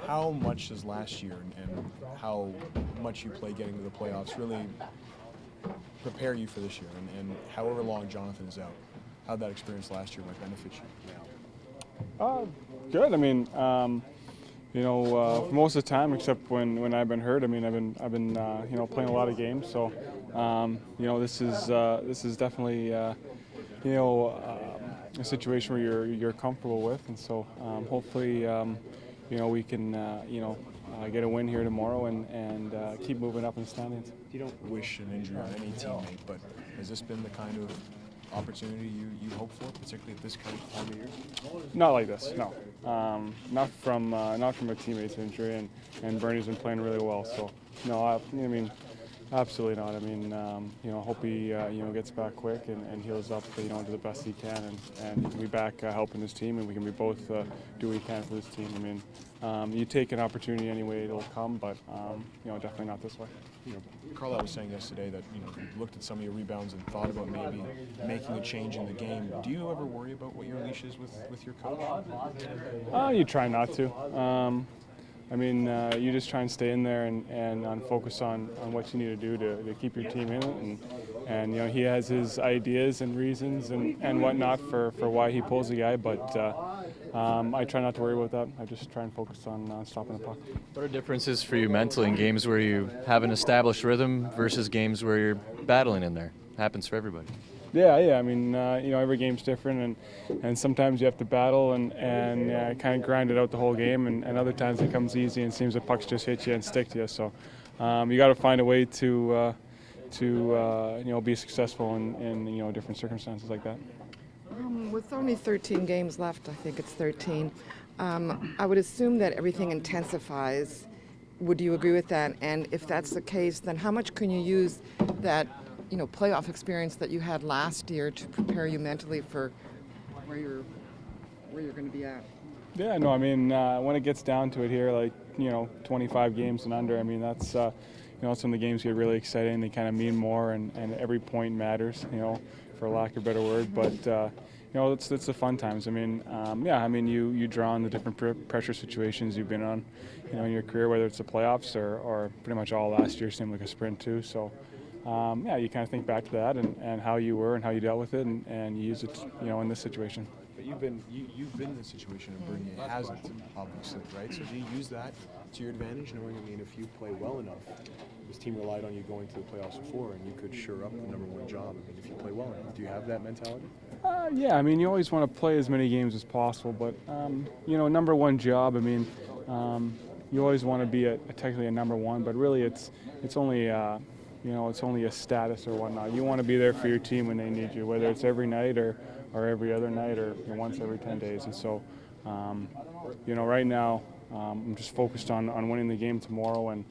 how much does last year and how much you play getting to the playoffs really prepare you for this year? And however long Jonathan is out, how'd that experience last year might benefit you? Good. I mean, for most of the time, except when I've been hurt. I mean, I've been playing a lot of games. So, this is definitely a situation where you're comfortable with, and so hopefully, we can get a win here tomorrow and keep moving up in the standings. You don't wish an injury on any teammate, but has this been the kind of opportunity you hope for, particularly at this kind of time of year? Not like this, no. Not from a teammate's injury, and Bernie's been playing really well. So, no, I mean, absolutely not. I mean, hope he gets back quick and heals up, to the best he can, and he can be back helping his team, and we can be both do what we can for this team. I mean, you take an opportunity anyway, it'll come, but definitely not this way. Carlisle was saying yesterday that you looked at some of your rebounds and thought about maybe making a change in the game. Do you ever worry about what your leash is with your coach? You try not to. I mean, you just try and stay in there and focus on what you need to do to keep your team in it. And he has his ideas and reasons and whatnot for why he pulls the guy, but I try not to worry about that. I just try and focus on stopping the puck. What are differences for you mentally in games where you have an established rhythm versus games where you're battling in there? Happens for everybody. Yeah. I mean, every game's different, and sometimes you have to battle and kind of grind it out the whole game, and other times it comes easy and seems the pucks just hit you and stick to you. So you got to find a way to be successful in different circumstances like that. With only 13 games left, I think it's 13, I would assume that everything intensifies. Would you agree with that? And if that's the case, then how much can you use that playoff experience that you had last year to prepare you mentally for where you're going to be at? Yeah, no, I mean, when it gets down to it here, like, 25 games and under, I mean, that's, some of the games get really exciting. They kind of mean more, and every point matters, for lack of a better word. But, it's the fun times. I mean, you draw on the different pressure situations you've been on, in your career, whether it's the playoffs or pretty much all last year seemed like a sprint too. So, you kind of think back to that and how you were and how you dealt with it, and you use it, in this situation. But you've been in this situation, and Bernier hasn't, obviously, right? So do you use that to your advantage, knowing, if you play well enough, this team relied on you going to the playoffs before, and you could shore up the #1 job. If you play well enough, do you have that mentality? Yeah, I mean, you always want to play as many games as possible, but #1 job. I mean, you always want to be technically a #1, but really it's only it's only a status or whatnot. You want to be there for your team when they need you, whether it's every night or every other night or once every 10 days. And so, right now, I'm just focused on winning the game tomorrow, and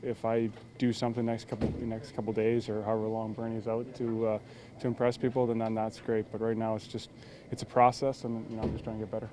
if I do something next couple days or however long Bernie's out to impress people, then that's great. But right now it's a process, and I'm just trying to get better.